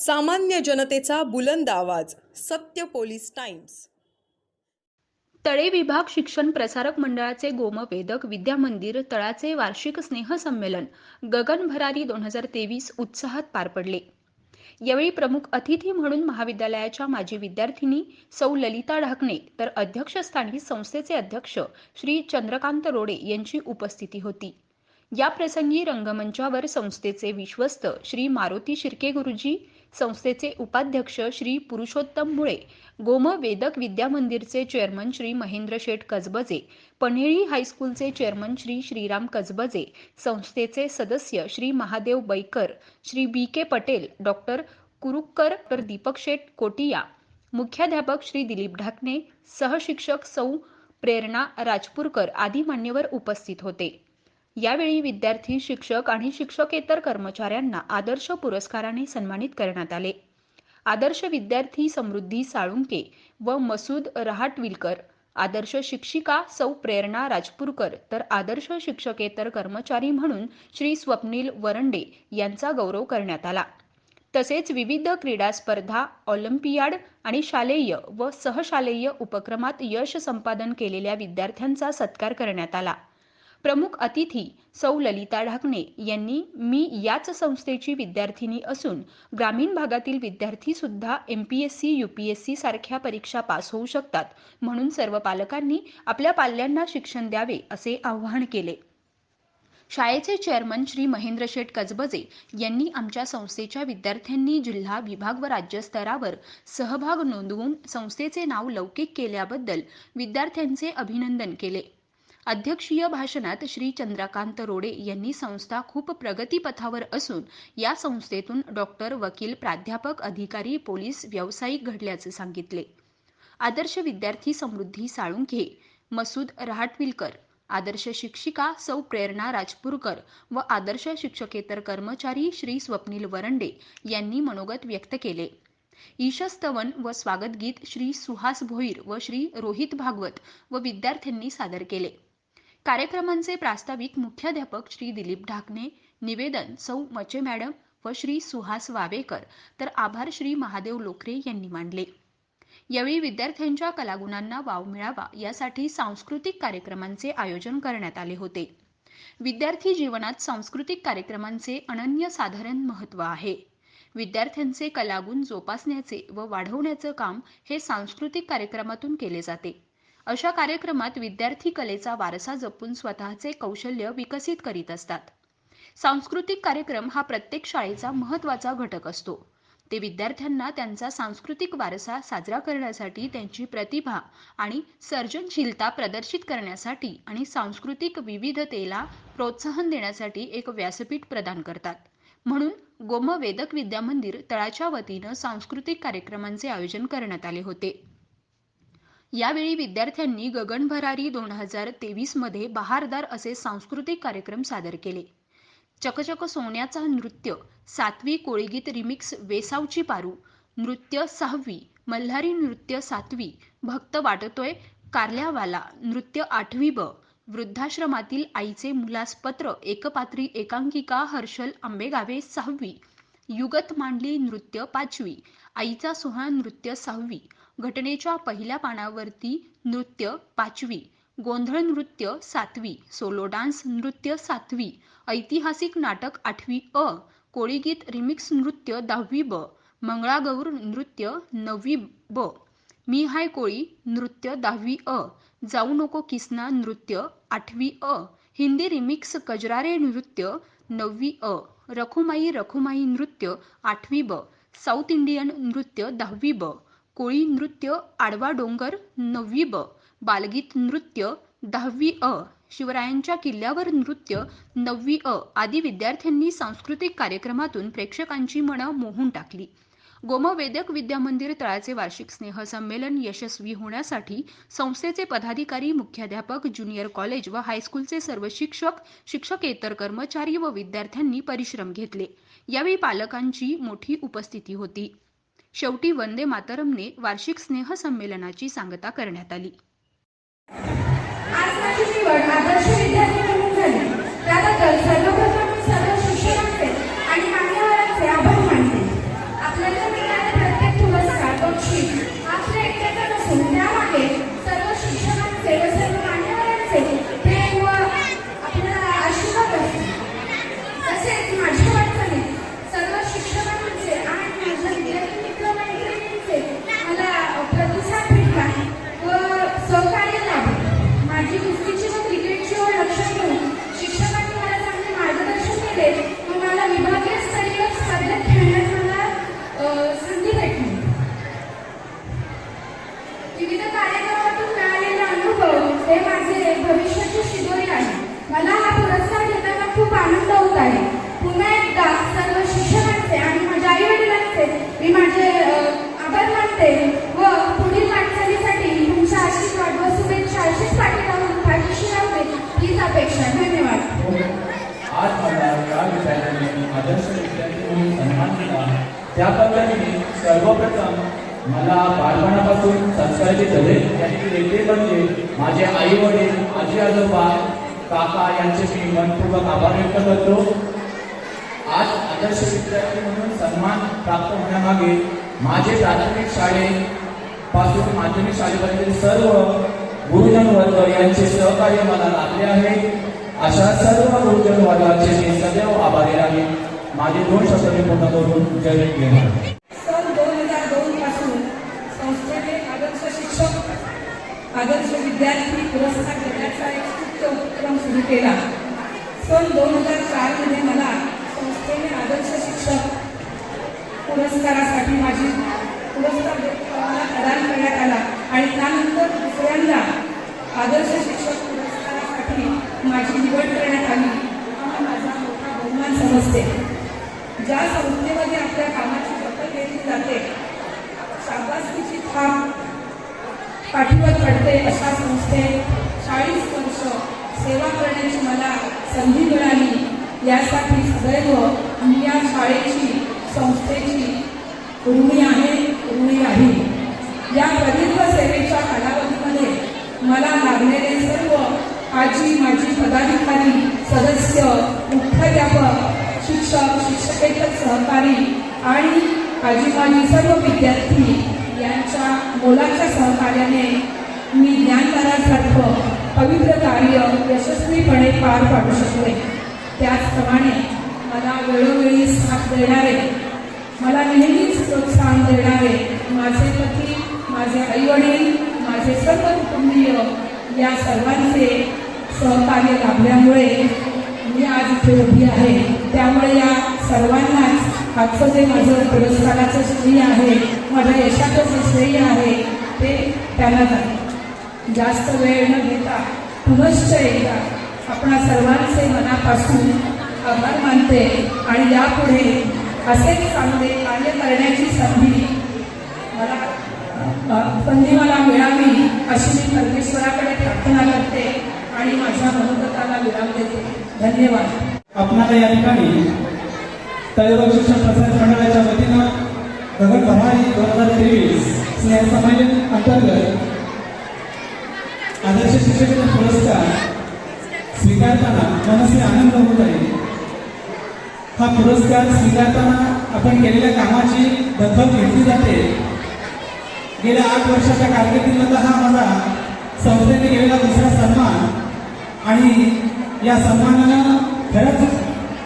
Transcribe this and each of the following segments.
सामान्य जनतेचा बुलंद आवाज. सत्य पोलीस टाइम्स. तळे विभाग शिक्षण प्रसारक मंडळाचे गोमवेदक विद्यामंदिर तळाचे वार्षिक स्नेहसंमेलन गगन भरारी 2023 उत्साहात पार पडले. यावेळी प्रमुख अतिथी म्हणून महाविद्यालयाच्या माजी विद्यार्थिनी सौ ललिता ढाकणे तर अध्यक्षस्थानी संस्थेचे अध्यक्ष श्री चंद्रकांत रोडे यांची उपस्थिती होती. या प्रसंगी रंगमंचावर संस्थेचे विश्वस्त श्री मारुती शिर्के गुरुजी, संस्थेचे उपाध्यक्ष श्री पुरुषोत्तम मुळे, गोमवेदक विद्यामंदिरचे चेअरमन श्री महेंद्र शेठ कसबजे, पन्हेळी हायस्कूलचे चेअरमन श्री श्रीराम कसबजे, संस्थेचे सदस्य श्री महादेव बैकर, श्री बी के पटेल, डॉक्टर कुरुक्कर, डॉक्टर दीपक शेठ कोटिया, मुख्याध्यापक श्री दिलीप ढाकणे, सहशिक्षक सौ प्रेरणा राजपूरकर आदी मान्यवर उपस्थित होते. यावेळी विद्यार्थी, शिक्षक आणि शिक्षकेतर कर्मचाऱ्यांना आदर्श पुरस्काराने सन्मानित करण्यात आले. आदर्श विद्यार्थी समृद्धी साळुंके व मसूद रहाटविलकर, आदर्श शिक्षिका सौ प्रेरणा राजपूरकर तर आदर्श शिक्षकेतर कर्मचारी म्हणून श्री स्वप्नील वरंडे यांचा गौरव करण्यात आला. तसेच विविध क्रीडा स्पर्धा, ऑलिम्पियाड आणि शालेय व सहशालेय उपक्रमात यश संपादन केलेल्या विद्यार्थ्यांचा सत्कार करण्यात आला. प्रमुख अतिथी सौ ललिता ढाकणे यांनी मी याच संस्थेची विद्यार्थिनी असून ग्रामीण भागातील विद्यार्थी सुद्धा MPSC UPSC सारख्या परीक्षा पास होऊ शकतात, म्हणून सर्व पालकांनी आपल्या पाल्यांना शिक्षण द्यावे असे आवाहन केले. शाळेचे चेअरमन श्री महेंद्र शेठ कसबजे यांनी आमच्या संस्थेच्या विद्यार्थ्यांनी जिल्हा, विभाग व राज्य स्तरावर सहभाग नोंदवून संस्थेचे नाव लौकिक केल्याबद्दल विद्यार्थ्यांचे अभिनंदन केले. अध्यक्षीय भाषणात श्री चंद्रकांत रोडे यांनी संस्था खूप प्रगतीपथावर असून या संस्थेतून डॉक्टर, वकील, प्राध्यापक, अधिकारी, पोलीस, व्यावसायिक घडल्याचे सांगितले. आदर्श विद्यार्थी समृद्धी साळुंखे, मसूद रहाटविलकर, आदर्श शिक्षिका सौ प्रेरणा राजपूरकर व आदर्श शिक्षकेतर कर्मचारी श्री स्वप्नील वरंडे यांनी मनोगत व्यक्त केले. ईशस्तवन व स्वागतगीत श्री सुहास भोईर व श्री रोहित भागवत व विद्यार्थ्यांनी सादर केले. कार्यक्रमांचे प्रास्ताविक मुख्याध्यापक श्री दिलीप ढाकणे, निवेदन सौ मचे मॅडम व श्री सुहास वावेकर तर आभार श्री महादेव लोकरे यांनी मांडले. यावेळी विद्यार्थ्यांच्या कलागुणांना वाव मिळावा यासाठी सांस्कृतिक कार्यक्रमांचे आयोजन करण्यात आले होते. विद्यार्थी जीवनात सांस्कृतिक कार्यक्रमांचे अनन्यसाधारण महत्त्व आहे. विद्यार्थ्यांचे कलागुण जोपासण्याचे व वाढवण्याचे काम हे सांस्कृतिक कार्यक्रमातून केले जाते. अशा कार्यक्रमात विद्यार्थी कलेचा वारसा जपून स्वतःचे कौशल्य विकसित करीत असतात. सांस्कृतिक कार्यक्रम हा प्रत्येक शाळेचा महत्त्वाचा घटक असतो. ते विद्यार्थ्यांना त्यांचा सांस्कृतिक वारसा साजरा करण्यासाठी, त्यांची प्रतिभा आणि सर्जनशीलता प्रदर्शित करण्यासाठी आणि सांस्कृतिक विविधतेला प्रोत्साहन देण्यासाठी एक व्यासपीठ प्रदान करतात. म्हणून गोमवेदक विद्यामंदिर तळाच्या वतीनं सांस्कृतिक कार्यक्रमांचे आयोजन करण्यात आले होते. यावेळी विद्यार्थ्यांनी गगन भरारी 2023 मध्ये बहारदार असे सांस्कृतिक कार्यक्रम सादर केले. चकचक सोन्याचा नृत्य, 7वी कोळीगीत रिमिक्स वेसावची पारू, नृत्य 6वी, मल्हारी नृत्य 7वी, भक्त वाटतोय कारल्यावाला, नृत्य 8वी ब, वृद्धाश्रमातील आईचे मुलास पत्र, एकपात्री एकांकिका हर्षल आंबेगावे 6वी, युगत मांडली नृत्य 5वी, आईचा सोहळा नृत्य 6वी, घटनेच्या पहिल्या पानावरती नृत्य 5वी, गोंधळ नृत्य 7वी, सोलो डान्स नृत्य 7वी, ऐतिहासिक नाटक 8वी अ, कोळीगीत रिमिक्स नृत्य 10वी ब, मंगळागौर नृत्य 9वी ब, मी हाय कोळी नृत्य 10वी अ, जाऊ नको किसना नृत्य 8वी अ, हिंदी रिमिक्स कजरारे नृत्य 9वी अ, रखुमाई रखुमाई नृत्य 8वी ब, साऊथ इंडियन नृत्य 10वी ब, कोळी नृत्य आडवा डोंगर 9वी ब, बालगीत नृत्य 10वी अ, शिवरायांच्या किल्ल्यावर नृत्य 9वी अ आदी विद्यार्थ्यांनी सांस्कृतिक कार्यक्रमातून प्रेक्षकांची मनं मोहून टाकली. गोमवेदक विद्यामंदिर तळाचे वार्षिक स्नेहसंमेलन यशस्वी होण्यासाठी संस्थेचे पदाधिकारी, मुख्याध्यापक, ज्युनियर कॉलेज व हायस्कूलचे सर्व शिक्षक, शिक्षकेतर कर्मचारी व विद्यार्थ्यांनी परिश्रम घेतले. यावेळी पालकांची मोठी उपस्थिती होती. शेवटी वंदे मातरमने वार्षिक स्नेहसंमेलनाची सांगता करण्यात आली. आज माझी निवड आदर्श विद्यार्थी म्हणून झाली. त्याबद्दल सर्वप्रथम सर्व शिक्षकांचे आणि मान्यवरांचे आभार मानते. आपल्याला विद्यालयाने आदर्श विद्यार्थी म्हणून सन्मान केला त्याबद्दल मी सर्वप्रथम मला बालपणापासून संस्काराची जवळ यांनी दिले ते म्हणजे माझे आई वडील आजी आजोबा काका यांचे मी मनपूर्वक आभार व्यक्त करतो. आज आदर्श विद्यार्थी म्हणून सन्मान प्राप्त होण्यामागे माझे प्राथमिक शाळेपासून माध्यमिक शाळेपर्यंत सर्व गुरुजन वर्ग यांचे सहकार्य मला लाभले आहे. अशा सर्व गुरुजन वर्गाचे मी सदैव आभारी आहे. माझे 2 शब्द मी पूर्ण करून जय घेणार. सन 2002 पासून संस्थेने आदर्श विद्यार्थी पुरस्कार देण्याचा एक स्तुत्य उपक्रम सुरू केला. सन 2004 मध्ये मला संस्थेने आदर्श शिक्षक पुरस्कारासाठी माझी पुरस्कार प्रदान करण्यात आला आणि त्यानंतर दुसऱ्यांदा आदर्श शिक्षक पुरस्कारासाठी माझी निवड करण्यात आली. हा माझा मोठा बहुमान समजते. ज्या संस्थेमध्ये आपल्या कामाची दखल घेतली जाते, शाबासकीची थाप पाठीवर पडते, अशा संस्थेत 40 वर्ष सेवा करण्याची मला संधी मिळाली. यासाठी सदैव मी या शाळेची संस्थेची ऋणी आहे, ऋणी राहील. या प्रदीर्घ सेवेच्या कालावधीमध्ये मला लाभलेले सर्व आजी माजी पदाधिकारी सदस्य मुख्याध्यापक शिक्षक शिक्षकेतर सहकारी आणि आजी माजी सर्व विद्यार्थी यांच्या मोलाच्या सहकार्याने मी ज्ञानदानासारखं पवित्र कार्य यशस्वीपणे पार पाडू शकले. त्याचप्रमाणे मला वेळोवेळी साथ देणारे, मला नेहमीच प्रोत्साहन देणारे माझे पती, माझे आईवडील, माझे सर्व कुटुंबीय या सर्वांचे सहकार्य लाभल्यामुळे मी आज इथे उभी आहे. त्यामुळे या सर्वांनाच आजचं जे माझं पुरस्काराचं श्रेय आहे, माझ्या यशाचं जे श्रेय आहे ते त्यांना जाते. जास्त वेळ न घेता पुनश्च एकदा आपणा सर्वांचे मनापासून आभार मानते आणि यापुढे असेच चांगले कार्य करण्याची संधी मला मिळावी अशी मी परमेश्वराकडे प्रार्थना करते आणि माझ्या मनोगताला विराम देते. धन्यवाद. आपणाला या ठिकाणी तळेगाव शिक्षण प्रसारक मंडळाच्या वतीनं गगन भरारी 2023 स्नेह संमेलन अंतर्गत आदर्श शिक्षक पुरस्कार स्वीकारताना मनसे आनंद होत आहे. हा पुरस्कार स्वीकारताना आपण केलेल्या कामाची दखल घेतली जाते. गेल्या 8 वर्षाच्या कारकिर्दीमध्ये हा माझा संस्थेने केलेला दुसरा सन्मान आणि या सन्मानानं खरंच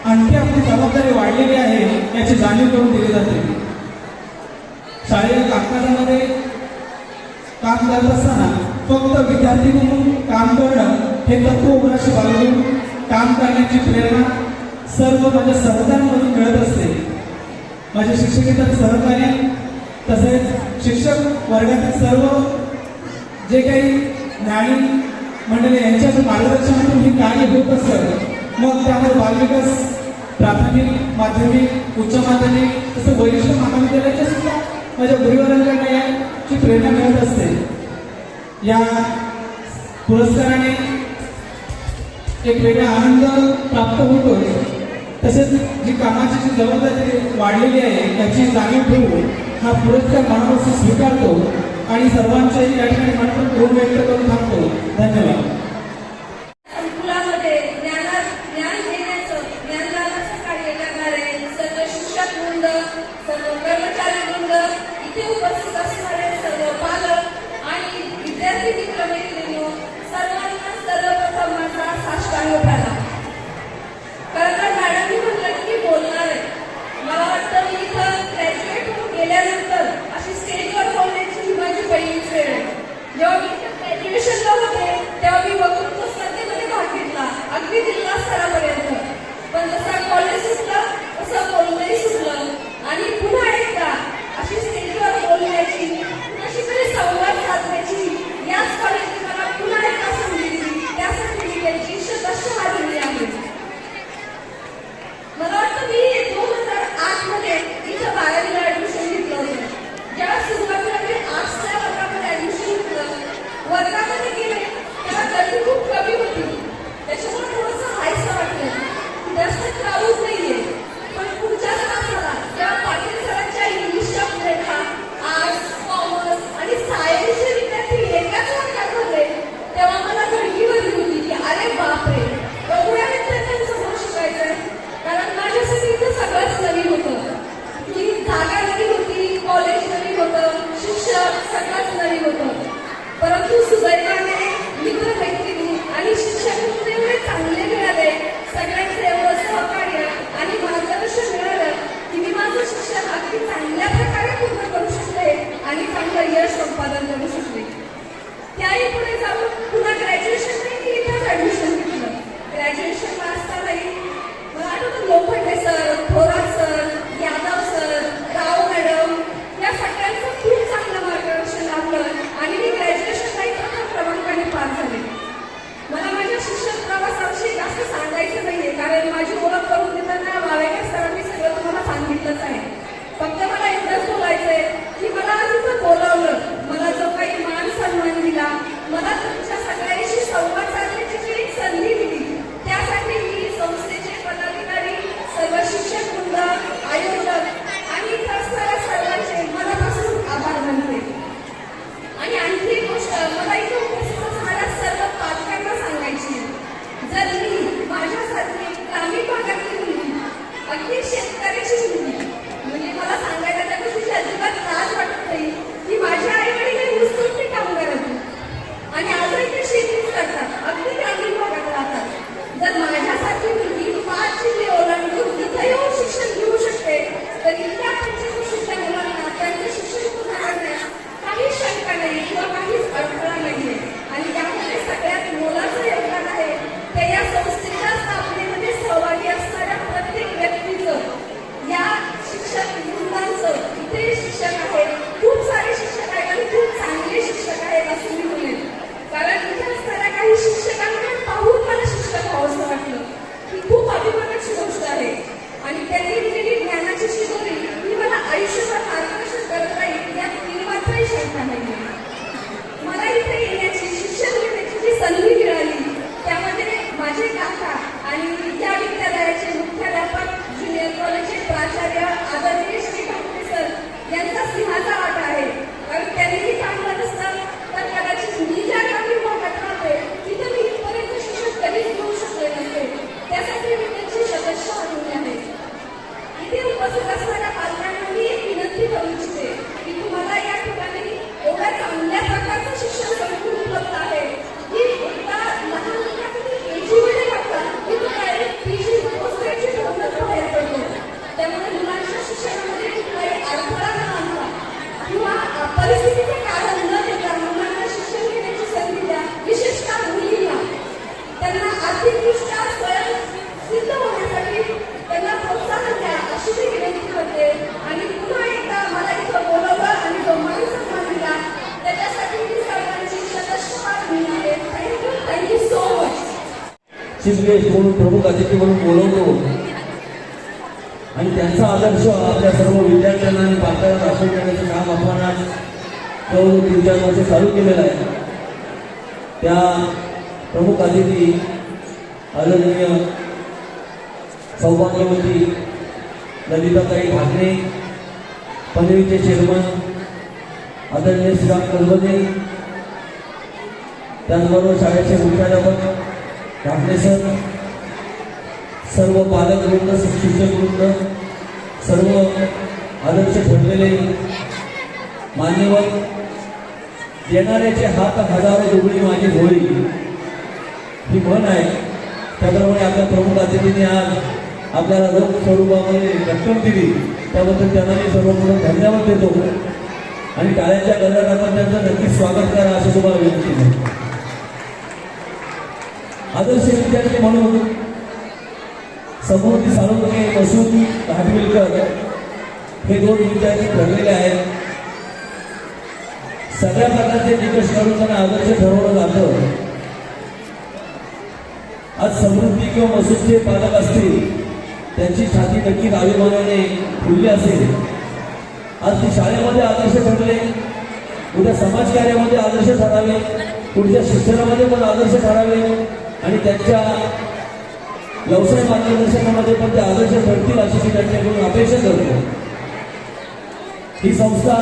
आणखी आपली जबाबदारी वाढलेली आहे याची जाणीव करून दिली जाते. शालेय कामकाजामध्ये काम करत असताना फक्त विद्यार्थी म्हणून काम करणं हे तत्व उराशी बाळगून काम करण्याची प्रेरणा सर्व माझ्या सहकाऱ्यांमधून मिळत असते. माझे शिक्षकेतर सहकारी तसेच शिक्षक वर्गातील सर्व जे काही ज्ञानी मंडळी यांच्या मार्गदर्शनातून हे कार्य होत असतं. मग त्यामध्ये बालविकास प्राथमिक माध्यमिक उच्च माध्यमिक तसं वरिष्ठ महाविद्यालयाच्या सुद्धा माझ्या गुरुवरांकडनं याची प्रेरणा मिळत असते. या पुरस्काराने एक वेगळा आनंद प्राप्त होतो. तसेच जी कामाची जी जबाबदारी वाढलेली आहे त्याची जाणीव ठेवून हा पुरस्कार मनापासून स्वीकारतो आणि सर्वांच्याही या ठिकाणी मनापासून ऋण व्यक्त करून थांबतो. धन्यवाद. संकुलामध्ये ज्ञान घेण्याचं ज्ञानदानाचं कार्य करणारे सर्व शिक्षक वृंद, सर्व कर्मचारी वृंद, इथे उपस्थित असणारे सर्व पालक आणि विद्यार्थी मित्रमैत्रिणी सर्वांना सर्वप्रथम माझा साष्टांग प्रणाम. कारण मॅडमनी म्हटलं की बोलणार आहे. मला वाटतं मी इथं ग्रॅज्युएट होऊन गेल्यानंतर अशी स्टेजवर बोलण्याची ही माझी पहिलीच वेळ आहे. जेव्हा मी ग्रॅज्युएशनला होते तेव्हा मी असं सांगायचं नाहीये, कारण माझी ओळख करून देताना वावेकर सरांनी सगळं तुम्हाला सांगितलंच आहे. फक्त मला एवढंच बोलायचंय की मला आज इथं बोलावलं, मला जो काही मान सन्मान दिला, मला तुमच्या सगळ्यांशी संवाद साधण्याची जी एक संधी दिली, त्यासाठी मी संस्थेचे पदाधिकारी, सर्व शिक्षक वृंद, आयोजक आणि इथं असणाऱ्या सर्वांचे मनापासून आभार मानते. आणि आणखी एक गोष्ट मला इथे उपस्थित असणाऱ्या सर्व पालकांना सांगायची आहे. जर मी माझ्यासारखी ग्रामीण भागातली मुलगी, अगदी शेतकऱ्याची मुलगी, म्हणजे मला सांगायला त्या गोष्टीची अजिबात लाज वाटत नाही की माझ्या आईवडील हे ऊसतोडणी कामगार आहेत आणि आजही ते शेतीच करतात, अगदी ग्रामीण भागात राहतात. जर माझ्यासारखी मुलगी 5 जिल्हे ओलांडून इथं येऊन शिक्षण घेऊ शकते, तर इथल्या पंचक्रोशीच्या मुलांना त्यांचे शिक्षण पूर्ण करण्यास काही शंका नाही किंवा काहीच अडथळा नाहीये. आणि त्यामध्ये सगळ्यात मोलाचं योगदान आहे ते या संस्थेच्या स्थापनेमध्ये सहभागी असणाऱ्या प्रत्येक व्यक्तीचं, या शिक्षक वृंदांचं. इथे शिक्षक आहेत, खूप सारे शिक्षक आहेत आणि खूप चांगले शिक्षक आहेत असं मी म्हणेन. कारण इथे असणाऱ्या काही शिक्षकांकडे पाहून मला शिक्षक व्हावंसं वाटलं, ही खूप अभिमानाची गोष्ट आहे. आणि त्यांनी दिलेली ज्ञानाची शिदोरी ही मला आयुष्यभर मार्गदर्शन करत राहील, यात निर्मात्रही शंका नाही. मला इथे येण्याची, शिक्षण घेण्याची जी संधी मिळाली, त्यामध्ये माझे काका आणि या विद्यालयाचे मुख्याध्यापक, ज्युनियर कॉलेजचे प्राचार्य आदरणीय श्री ठाकरे सर यांचा सिंहाचा वाटा आहे. कारण त्यांनीही चांगलं नसतं तर कदाचित मी ज्या ग्रामीण भागात राहते तिथं मी इथपर्यंत शिक्षण कधीच घेऊ शकले नसते. त्यासाठी मी त्यांची शतशः ऋणी आहे. इथे उपस्थित असणाऱ्या पालकांना मी एक विनंती करू इच्छिते की तुम्हाला या ठिकाणी एवढ्या चांगल्या प्रकारचं शिक्षण संकुल उपलब्ध आहे की एकदा लहान मुलांना केजी मध्ये टाकतात की तो डायरेक्ट पीजी पोस्ट ग्रॅज्युएट होऊनच बाहेर पडतो. त्यामुळे मुलांच्या शिक्षणामध्ये कुठलाही अडथळा न आणता किंवा परिस्थितीचे कारण न देता मुलांना शिक्षण घेण्याची संधी द्या. विशेषतः मुलींना त्यांना आर्थिकदृष्ट्या स्वयंसिद्ध होण्यासाठी त्यांना प्रोत्साहन द्या अशी मी विनंती करते. आणि पुन्हा एकदा मला इथं बोलवलं आणि जो मान सन्मान दिला त्याच्यासाठी मी सर्वांची शतशः ऋणी आहे. Thank you so much. Chief guest म्हणून, प्रमुख अतिथी म्हणून बोलवतो आणि त्यांचा आदर्श आपल्या सर्व विद्यार्थ्यांना आणि पालकांना दाखवून देण्याचं काम आपण आज जवळ 3-4 वर्ष चालू केलेलं आहे. त्या प्रमुख अतिथी आदरणीय सौभाग्यवती ललिताताई ठाकरे, पनवेलचे चेअरमन आदरणीय श्रीराम कलबदे, त्याचबरोबर शाळेचे मुख्याध्यापक ठाकरे सर, सर्व पालक वृंद, शिक्षक वृंद, सर्व आदर्श ठरलेले मान्यवर, देणाऱ्याचे हात हजारो दुबळी माझी भोळी ही म्हण आहे. त्याप्रमाणे आपल्या प्रमुख अतिथींनी आज आपल्याला रोख स्वरूपामध्ये रक्कम दिली, त्याबद्दल त्यांना मी सर्वप्रथम धन्यवाद देतो आणि टाळ्यांच्या गजरात आपण त्यांचं नक्कीच स्वागत करा असं तुम्हाला विनंती करतो. आदर्श विद्यार्थी म्हणून समृद्धी साळुंखे, मसूद घाटविलकर हे 2 विद्यार्थी ठरलेले आहेत. सगळ्या प्रकारचे निकष करून त्यांना आदर्श ठरवलं जातं. आज समृद्धी किंवा मसूदचे पालक असतील, त्यांची छाती नक्कीच अभिमानाने फुलली असेल. आज ती शाळेमध्ये आदर्श ठरले, उद्या समाजकार्यामध्ये आदर्श ठरावे, पुढच्या शिक्षणामध्ये पण आदर्श ठरावे आणि त्यांच्या व्यवसाय मार्गदर्शनामध्ये पण ते आदर्श ठरतील अशी मी त्यांच्याकडून अपेक्षा करतो. ही संस्था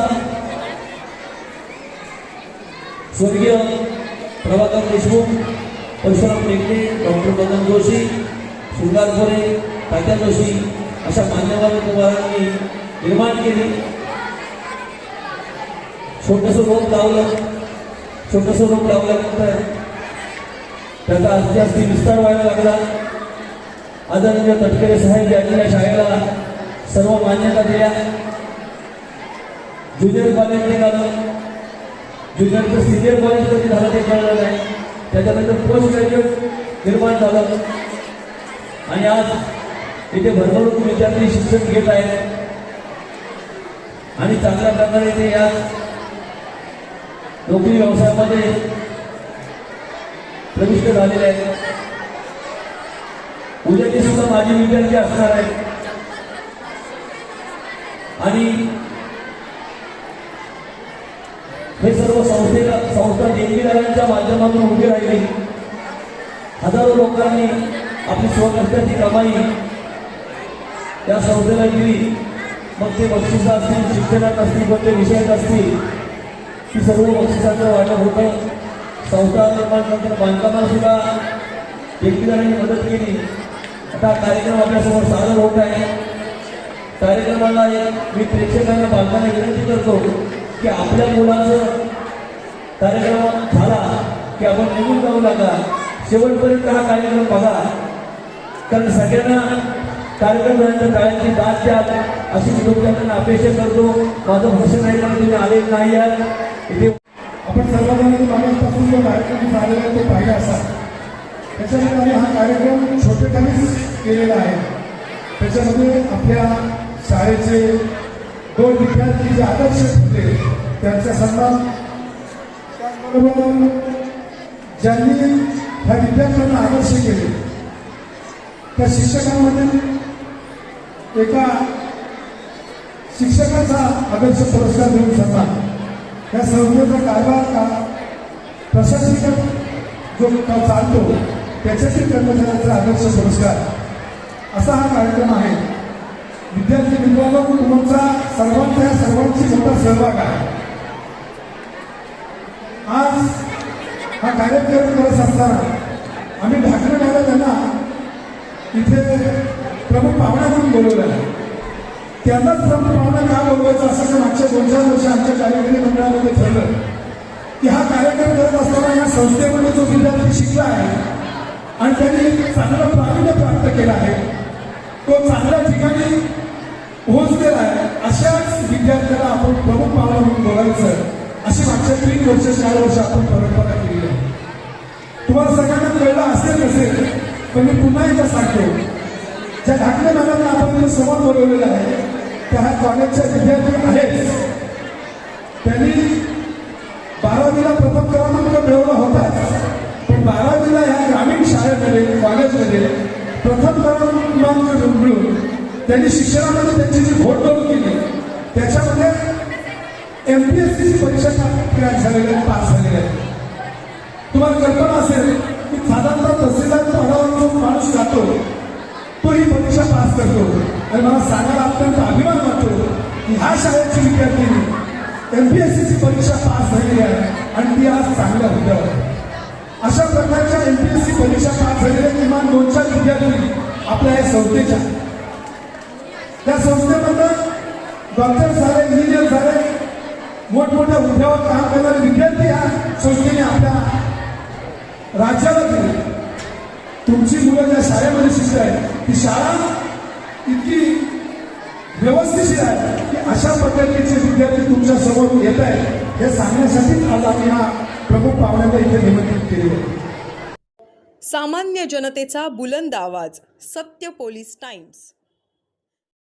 स्वर्गीय प्रभाकर देशमुख, परशुराम टेकले, डॉक्टर मदन जोशी, शृंगार खोरे, तात्या जोशी अशा मान्यवरांनी निर्माण केली. छोटंसं रोप लावल्यानंतर त्याचा अस्ती विस्तार व्हायला लागला. आदरणीय तटकरे साहेब यांनी या शाळेला सर्व मान्यता दिल्या. ज्युनियर कॉलेज निघालं, ज्युनियरचं सिनियर कॉलेज कधी झालं ते कळलं नाही. त्याच्यानंतर पोस्ट ग्रॅज्युएट निर्माण झालं आणि आज इथे भरभरून विद्यार्थी शिक्षण घेत आहेत आणि चांगल्या प्रकारे ते या नोकरी व्यवसायामध्ये प्रविष्ट झालेले आहेत. उद्याचे सुद्धा माझे विद्यार्थी असणार आहेत आणि हे सर्व संस्था देणगीदारांच्या माध्यमातून उभी राहिली. हजारो लोकांनी आपली स्वकष्टाची कमाई त्या संस्थेला दिली. मग ते बक्षिसं असतील, शिक्षणात असतील, कोणते विषयात असतील, ती सर्व बक्षिसांचं वाटप होतं. संस्था निर्माणानंतर बांधकामाला सुद्धा देणगीदारांनी मदत केली. आता कार्यक्रम आपल्यासमोर सादर होत आहे. कार्यक्रमाला मी प्रेक्षकांना बांधताना विनंती करतो की आपल्या मुलाचं कार्यक्रम झाला की आपण निघून जाऊ नका, शेवटपर्यंत हा कार्यक्रम बघा. कारण सगळ्यांना कार्यक्रम झाल्यानंतर टाळ्यांची दाद द्या अशी विद्यार्थ्यांना अपेक्षा करतो. माझं भाषण ऐकलं तुम्ही आले नाही आहात इथे. आपण सर्वजणांनी मागासपासून जो कार्यक्रम झालेला आहे तो पाहिला असा. त्याच्यामध्ये हा कार्यक्रम छोटेखानीच केलेला आहे. त्याच्यामध्ये आपल्या शाळेचे 2 विद्यार्थी जे आदर्श होते त्यांचा सन्मान, त्याचबरोबर ज्यांनी ह्या विद्यार्थ्यांना आदर्श केले त्या शिक्षकांमध्ये एका शिक्षकाचा आदर्श पुरस्कार देऊन सन्मान, या संस्थेचा कारभार का प्रशासनिक जो चालतो त्याच्यातील कर्मचाऱ्यांचा आदर्श पुरस्कार असा हा कार्यक्रम आहे. विद्यार्थी मित्रांनो, तुमचा सर्वांचा या सर्वांची मोठा सहभाग आहे. आज हा कार्यक्रम करत असताना आम्ही ढाकणे मॅडम त्यांना इथे प्रमुख पाहुणा म्हणून बोलवलं आहे. त्यांनाच प्रमुख पाहुणा का बोलवायचं असं तर मागच्या 2-4 वर्ष आमच्या कार्यकारी मंडळामध्ये ठरलं की हा कार्यक्रम करत असताना या संस्थेमध्ये जो विद्यार्थी शिकला आहे आणि त्यांनी चांगलं प्रावीण्य प्राप्त केलं आहे, तो चांगल्या ठिकाणी पोहोचलेला आहे, अशाच विद्यार्थ्याला आपण प्रमुख पाहुणा म्हणून बोलायचं अशी मागच्या 3 वर्ष 4 वर्ष आपण परंपरा केली आहे. तुम्हाला सगळ्यांना कळलं असेल नसेल पण मी पुन्हा एकदा सांगतो, ज्या ढाकणे मॅडमला आपण इथे समोर बोलवलेलं आहे त्या ह्या कॉलेजच्या विद्यार्थी आहेत. त्यांनी 12वीला प्रथम क्रमांक मिळवला होता, पण 12वीला ह्या ग्रामीण शाळेमध्ये कॉलेजमध्ये प्रथम क्रमांक मिळवून त्यांनी शिक्षणामध्ये त्यांची जी घोडदौड केली त्याच्यामध्ये MPSCची परीक्षा क्रॅक झालेली आहे, पास झालेली आहे. तुम्हाला कल्पना असेल की साधारणतः तहसीलदार पदावर जो माणूस जातो तो ही परीक्षा पास करतो. आणि मला सांगायला अत्यंत अभिमान वाटतो की ह्या शाळेची विद्यार्थी MPSCची परीक्षा पास झालेली आहे आणि ती आज चांगल्या हुद्द्यावर आहे. अशा प्रकारच्या MPSC परीक्षा पास झालेल्या किमान 2-4 विद्यार्थी आपल्या या संस्थेच्या, त्या संस्थेमधून डॉक्टर झाले, इंजिनियर झाले, मोठमोठ्या हुद्द्यावर काम करणारे विद्यार्थी या संस्थेने आपल्या राज्याला दिले. तुमची मुलं ज्या शाळेमध्ये शिकत आहेत ती शाळा इतकी व्यवस्थित आहे की अशा पद्धतीचे विद्यार्थी तुमच्या समोर येत आहेत हे सांगण्यासाठीच आज आम्ही हा प्रमुख पाहुण्यांना इथे निमंत्रित केले आहे. सामान्य जनतेचा बुलंद आवाज, सत्य पोलीस टाइम्स.